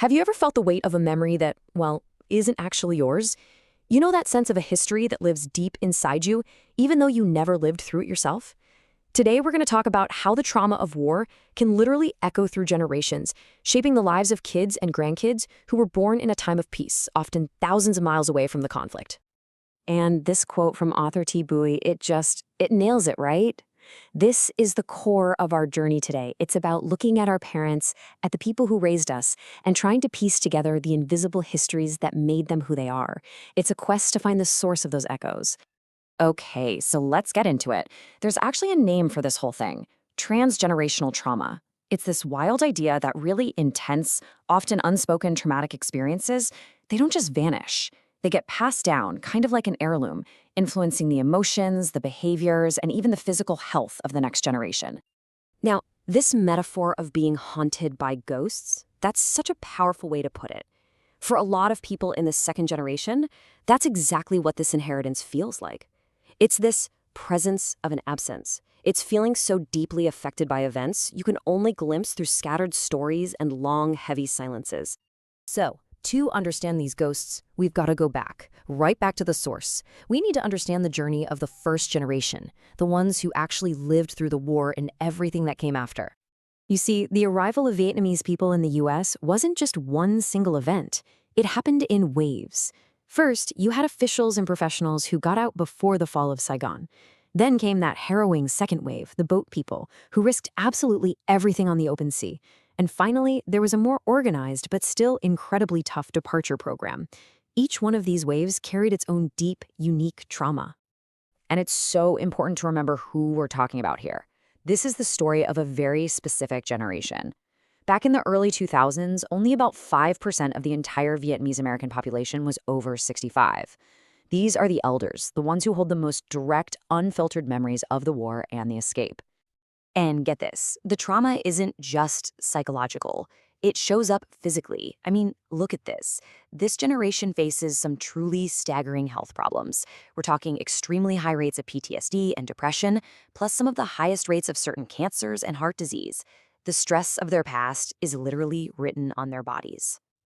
Have you ever felt the weight of a memory that, well, isn't actually yours? You know that sense of a history that lives deep inside you, even though you never lived through it yourself? Today, we're going to talk about how the trauma of war can literally echo through generations, shaping the lives of kids and grandkids who were born in a time of peace, often thousands of miles away from the conflict. And this quote from author T. Bowie, it nails it, right? This is the core of our journey today. It's about looking at our parents, at the people who raised us, and trying to piece together the invisible histories that made them who they are. It's a quest to find the source of those echoes. Okay, so let's get into it. There's actually a name for this whole thing: transgenerational trauma. It's this wild idea that really intense, often unspoken traumatic experiences, they don't just vanish. They get passed down, kind of like an heirloom, influencing the emotions, the behaviors, and even the physical health of the next generation. Now, this metaphor of being haunted by ghosts, that's such a powerful way to put it. For a lot of people in the second generation, that's exactly what this inheritance feels like. It's this presence of an absence. It's feeling so deeply affected by events you can only glimpse through scattered stories and long, heavy silences. So, to understand these ghosts, we've got to go back, right back to the source. We need to understand the journey of the first generation, the ones who actually lived through the war and everything that came after. You see, the arrival of Vietnamese people in the US wasn't just one single event. It happened in waves. First, you had officials and professionals who got out before the fall of Saigon. Then came that harrowing second wave, the boat people, who risked absolutely everything on the open sea. And finally, there was a more organized but still incredibly tough departure program. Each one of these waves carried its own deep, unique trauma. And it's so important to remember who we're talking about here. This is the story of a very specific generation. Back in the early 2000s, only about 5% of the entire Vietnamese American population was over 65. These are the elders, the ones who hold the most direct, unfiltered memories of the war and the escape. And get this, the trauma isn't just psychological. It shows up physically. I mean, look at this. This generation faces some truly staggering health problems. We're talking extremely high rates of PTSD and depression, plus some of the highest rates of certain cancers and heart disease. The stress of their past is literally written on their bodies.